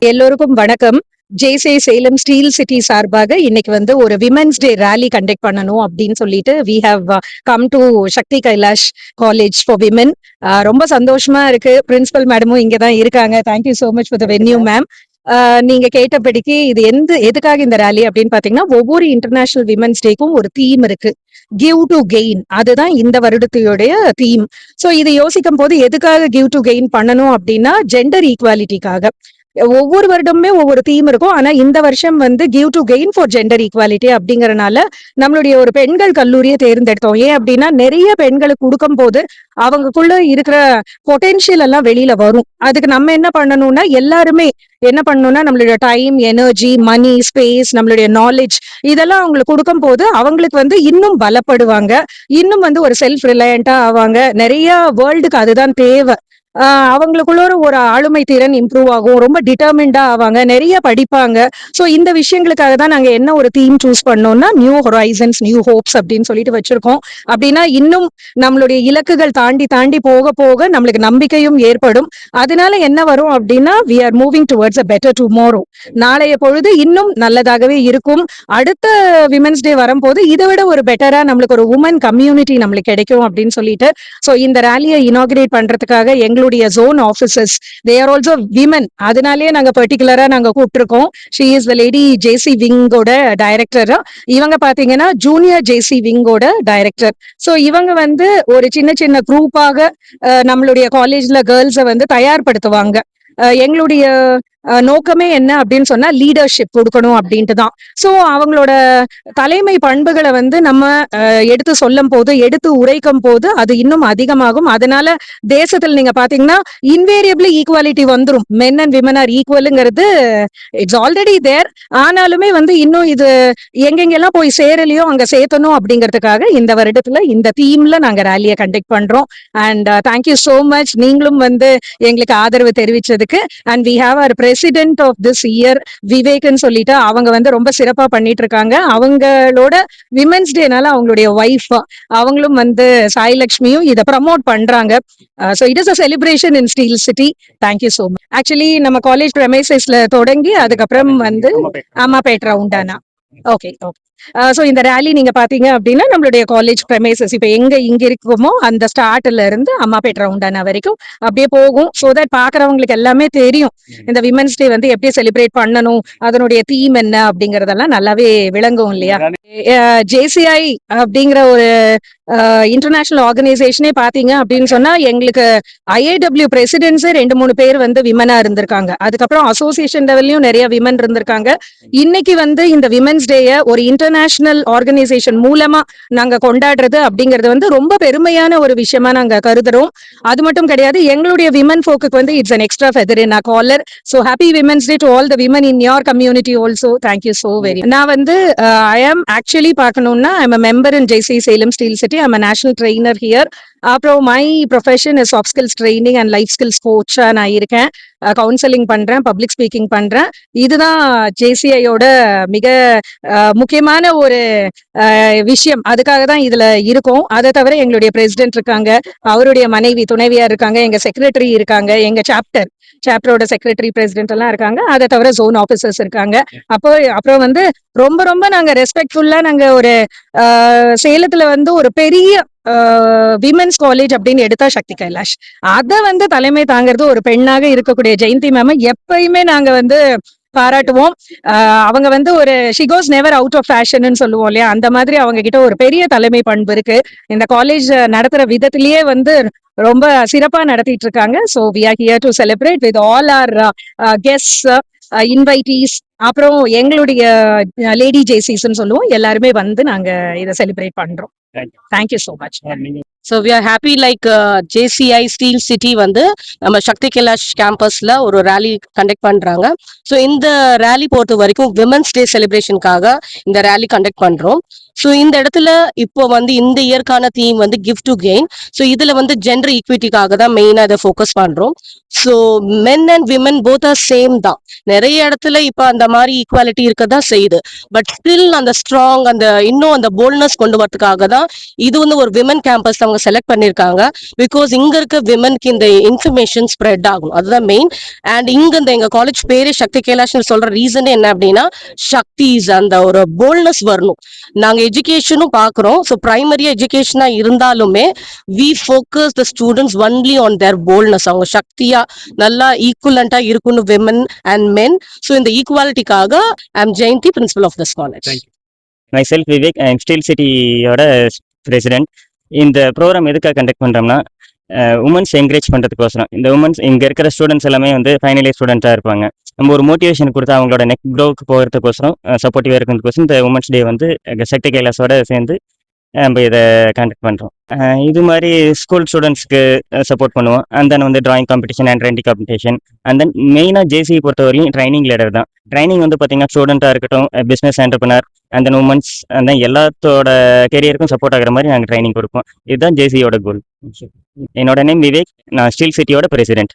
எல்லோருக்கும் வணக்கம். ஜேசே Salem steel city சார்பாக இன்னைக்கு வந்து ஒரு விமென்ஸ் டே ரேலி கண்டக்ட் பண்ணணும் அப்படின்னு சொல்லிட்டு we have come to Shakti Kailash college for women. ரொம்ப சந்தோஷமா இருக்கு. பிரின்சிபல் மேடமும் இங்க தான் இருக்காங்க. Thank you so much for the venue ma'am. நீங்க கேட்டபடிக்கு இது எதுக்காக இந்த ரேலி அப்படின்னு பாத்தீங்கன்னா, ஒவ்வொரு இன்டர்நேஷனல் விமென்ஸ் டேக்கும் ஒரு தீம் இருக்கு. கிவ் டு கெயின், அதுதான் இந்த வருடத்தையுடைய தீம். சோ இதை யோசிக்கும் போது எதுக்காக கிவ் டு கெயின் பண்ணணும் அப்படின்னா, ஜெண்டர் ஈக்குவாலிட்டிக்காக. ஒவ்வொரு வருடமுமே ஒவ்வொரு தீம் இருக்கும். ஆனா இந்த வருஷம் வந்து give to gain for gender equality அப்படிங்கறனால நம்மளுடைய ஒரு பெண்கள் கல்லூரியை தேர்ந்தெடுத்தோம். ஏன் அப்படின்னா, நிறைய பெண்களுக்கு கொடுக்கும் போது அவங்களுக்குள்ள இருக்கிற பொட்டென்ஷியல் எல்லாம் வெளியில வரும். அதுக்கு நம்ம என்ன பண்ணணும்னா, எல்லாருமே என்ன பண்ணணும்னா, நம்மளுடைய டைம், எனர்ஜி, மணி, ஸ்பேஸ், நம்மளுடைய நாலேஜ் இதெல்லாம் அவங்களுக்கு கொடுக்கும் போது அவங்களுக்கு வந்து இன்னும் பலப்படுவாங்க. இன்னும் வந்து ஒரு செல்ஃப் ரிலையண்டா ஆவாங்க. நிறைய வேர்ல்டுக்கு அதுதான் தேவை. அவங்களுக்குள்ள ஒரு ஆளுமை திறன் இம்ப்ரூவ் ஆகும். ரொம்ப டிட்டர்மிண்டா ஆவாங்க. நிறைய படிப்பாங்க. சோ இந்த விஷயங்களுக்காக தான் நாங்க என்ன ஒரு தீம் சூஸ் பண்ணோம்னா, நியூ ஹொரைசன்ஸ் நியூ ஹோப்ஸ் அப்படின்னு சொல்லிட்டு வச்சிருக்கோம். அப்படின்னா இன்னும் நம்மளுடைய இலக்குகள் தாண்டி தாண்டி போக போக நம்மளுக்கு நம்பிக்கையும் ஏற்படும். அதனால என்ன வரும் அப்படின்னா, we are moving towards a better tomorrow. நாளைய பொழுது இன்னும் நல்லதாகவே இருக்கும். அடுத்த விமென்ஸ் டே வரும்போது இதை விட ஒரு பெட்டரா நம்மளுக்கு ஒரு உமன் கம்யூனிட்டி நம்மளுக்கு கிடைக்கும் அப்படின்னு சொல்லிட்டு, சோ இந்த ரேலியை இனாகிரேட் பண்றதுக்காக எங்களுடைய zone officers, they are also women. அதனாலேயே நாங்க பர்டிகுலரா நாங்க கூப்பிட்டுருக்கோம். She is the lady JC விங்கோட டைரக்டர். இவங்க பாத்தீங்கன்னா ஜூனியர் ஜேசி விங்கோட டைரக்டர். சோ இவங்க வந்து ஒரு சின்ன சின்ன குரூப்பாக நம்மளுடைய காலேஜ்ல கேர்ள்ஸை வந்து தயார்படுத்துவாங்க. எங்களுடைய நோக்கமே என்ன அப்படின்னு சொன்னா, லீடர்ஷிப் கொடுக்கணும் அப்படின்ட்டு தான். சோ அவங்களோட தலைமை பண்புகளை வந்து நம்ம எடுத்து சொல்லும் போது, எடுத்து உரைக்கும் போது அது இன்னும் அதிகமாகும். அதனால தேசத்தில் நீங்க பாத்தீங்கன்னா இன்வேரியபிளி ஈக்குவாலிட்டி வந்துரும். மென் அண்ட் விமன் ஆர் ஈக்குவலுங்கிறது இட்ஸ் ஆல்ரெடி தேர். ஆனாலுமே வந்து இன்னும் இது எங்கெங்கெல்லாம் போய் சேரலையோ அங்க சேர்த்தணும் அப்படிங்கிறதுக்காக இந்த வருடத்துல இந்த தீம்ல நாங்க ரேலியை கண்டக்ட் பண்றோம். And thank you so much. நீங்களும் வந்து எங்களுக்கு ஆதரவு தெரிவிச்சதுக்கு. And we have our president of this year விவேக்னு சொல்லிட்டு அவங்க வந்து ரொம்ப சிறப்பா பண்ணிட்டு இருக்காங்க. அவங்களோட விமென்ஸ் டேனால அவங்களுடைய ஒய்ஃப் அவங்களும் வந்து சாய் லட்சுமியும் இதை ப்ரமோட் பண்றாங்க. So it is a celebration in Steel City. Thank you so much. Actually நம்ம காலேஜ் பிரமைசஸ்ல தொடங்கி அதுக்கப்புறம் வந்து அம்மாபேட் ரவுண்டானா. Okay okay. சோ இந்த ரேலி நீங்க பாத்தீங்க அப்படின்னா, நம்மளுடைய காலேஜ் பிரமைசஸ் இப்ப இங்க இருக்குமோ அந்த ஸ்டார்ட்ல இருந்து அம்மாபேட் ரவுண்டானா வரைக்கும் அப்படியே போகும். சோ தட் பாக்குறவங்களுக்கு எல்லாமே தெரியும் இந்த விமென்ஸ் டே வந்து எப்படி செலிப்ரேட் பண்ணணும், அதனுடைய தீம் என்ன அப்படிங்கறதெல்லாம் நல்லாவே விளங்கும் இல்லையா. ஜேசிஐ அப்படிங்கிற ஒரு இன்டர்நேஷனல் ஆர்கனைசேஷனே பாத்தீங்க அப்படின்னு சொன்னா, எங்களுக்கு IIW பிரசிடென்ட்ஸ் 2-3 பேர் வந்து விமனா இருந்திருக்காங்க. அதுக்கப்புறம் அசோசியேஷன் லெவல்லயும் நிறைய விமன் இருந்திருக்காங்க. இன்னைக்கு வந்து இந்த விமென்ஸ் டேய ஒரு இன்டர்நேஷனல் ஆர்கனைசேஷன் மூலமா நாங்க கொண்டாடுறது அப்படிங்கறது வந்து ரொம்ப பெருமையான ஒரு விஷயமா நாங்க கருதுறோம். அது மட்டும் கிடையாது, எங்களுடைய விமன் ஃபோக்கு வந்து it's an extra feather in our collar. So happy women's day to all the women in your community also. Thank you so very much. நான் வந்து I am actually பார்க்கணும்னா I'm a member in JC Salem Steel City. I'm a national trainer here. அப்புறம் my profession is soft skills training and life skills கோச்சா நான் இருக்கேன். Counselling பண்றேன், public speaking பண்றேன். இதுதான் ஜேசிஐயோட மிக முக்கியமான ஒரு விஷயம். அதுக்காக தான் இதுல இருக்கும். அதை தவிர எங்களுடைய பிரசிடென்ட் இருக்காங்க, அவருடைய மனைவி துணைவியா இருக்காங்க, எங்க செக்ரட்டரி இருக்காங்க, எங்க சாப்டரோட செக்ரட்டரி பிரசிடென்ட் எல்லாம் இருக்காங்க. அதை தவிர ஜோன் ஆபீசர்ஸ் இருக்காங்க. அப்புறம் வந்து ரொம்ப ரொம்ப நாங்க ரெஸ்பெக்ட்ஃபுல்லா நாங்க ஒரு சேலத்துல வந்து ஒரு பெரிய விமென்ஸ் காலேஜ் அப்படின்னு எடுத்தா சக்தி கைலாஷ். அத வந்து தலைமை தாங்கிறது ஒரு பெண்ணாக இருக்கக்கூடிய ஜெயந்தி மேம் எப்பயுமே நாங்க வந்து பாராட்டுவோம். அவங்க வந்து ஒரு she goes never out of fashion சொல்லுவோம் இல்லையா, அந்த மாதிரி அவங்க கிட்ட ஒரு பெரிய தலைமை பண்பு இருக்கு. இந்த காலேஜ் நடத்துற விதத்திலேயே வந்து ரொம்ப சிறப்பா நடத்திட்டு இருக்காங்க. So we are here to celebrate with all our guests, invitees, அப்புறம் எங்களுடைய லேடி ஜேசிஸ்ன்னு சொல்லுவோம். எல்லாருமே வந்து நாங்க இதை செலிப்ரேட் பண்றோம். Thank you so much. So we are happy like JCI Steel City வந்து நம்ம சக்தி கைலாஷ் கேம்பஸ்ல ஒரு ரேலி கண்டக்ட் பண்றாங்க. ஸோ இந்த ரேலி பொறுத்த வரைக்கும் விமென்ஸ் டே செலிப்ரேஷனுக்காக இந்த ரேலி கண்டக்ட் பண்றோம். ஸோ இந்த இடத்துல இப்போ வந்து இந்த இயற்கான தீம் வந்து கிவ் டு கெயின். ஸோ இதுல வந்து ஜெண்டர் ஈக்விட்டிக்காக தான் மெயினா இதை ஃபோக்கஸ் பண்றோம். So men and women both are same தான். நிறைய இடத்துல இப்போ அந்த மாதிரி ஈக்குவாலிட்டி இருக்கதான் செய்யுது. பட் ஸ்டில் அந்த ஸ்ட்ராங் அந்த இன்னும் அந்த போல்ட்னஸ் கொண்டு வரதுக்காக தான் இது வந்து ஒரு விமன் கேம்பஸ் அவங்க செலக்ட் பண்ணிருக்காங்க. பிகாஸ் இங்க இருக்க விமனுக்கு இந்த இன்ஃபர்மேஷன் ஸ்ப்ரெட் ஆகும், அதுதான் மெயின். அண்ட் இங்க இந்த எங்க காலேஜ் பேரே சக்தி கைலாஷ்னு சொல்ற ரீசன் என்ன அப்படின்னா, சக்திஸ் அந்த ஒரு போல்ட்னஸ் வரணும். நாங்க எஜுகேஷனும் பாக்குறோம். ஸோ பிரைமரி எஜுகேஷனா இருந்தாலுமே we focus the students only on their boldness. அவங்க சக்தியா நல்லா ஈக்குவலண்டா இருக்கணும் விமன் அண்ட் மென். ஸோ இந்த ஈக்குவாலிட்டிக்காக I am Jayanthi, principal of this college. myself Vivek, I am Steel City-யோட president. இந்த ப்ரோக்ராம் எதுக்காக கண்டக்ட் பண்ணுறோம்னா, உமன்ஸ் என்கரேஜ் பண்ணுறதுக்கோசரம். இந்த உமன்ஸ் இங்கே இருக்கிற ஸ்டூடெண்ட்ஸ் எல்லாமே வந்து ஃபைனல் இயர் ஸ்டூடெண்ட்டாக இருப்பாங்க. நம்ம ஒரு மோட்டிவேஷன் கொடுத்து அவங்களோட நெக் க்ரோக்கு போகிறதுக்கோசரம், சப்போர்ட்டிவாக இருக்கிறதுக்கோசரம் இந்த உமன்ஸ் டே வந்து சக்தி கைலாஸோட சேர்ந்து நம்ம இதை கண்டக்ட் பண்ணுறோம். இது மாதிரி ஸ்கூல் ஸ்டூடெண்ட்ஸ்க்கு சப்போர்ட் பண்ணுவோம். அண்ட் தென் வந்து டிராயிங் காம்படிஷன் அண்ட் ரெண்டி காம்படிஷன். அண்ட் தென் மெயினாக ஜேசி பொறுத்தவரையும் ட்ரைனிங் லீடர் தான். ட்ரைனிங் வந்து பார்த்தீங்கன்னா ஸ்டூடெண்ட்டாக இருக்கட்டும், business entrepreneur and then women's and then எல்லாத்தோட கெரியருக்கும் சப்போர்ட் ஆகிற மாதிரி நாங்கள் ட்ரைனிங் கொடுப்போம். இதுதான் ஜேசியோட கோல். என்னோட நேம் விவேக், நான் ஸ்டீல் சிட்டியோட பிரசிடென்ட்.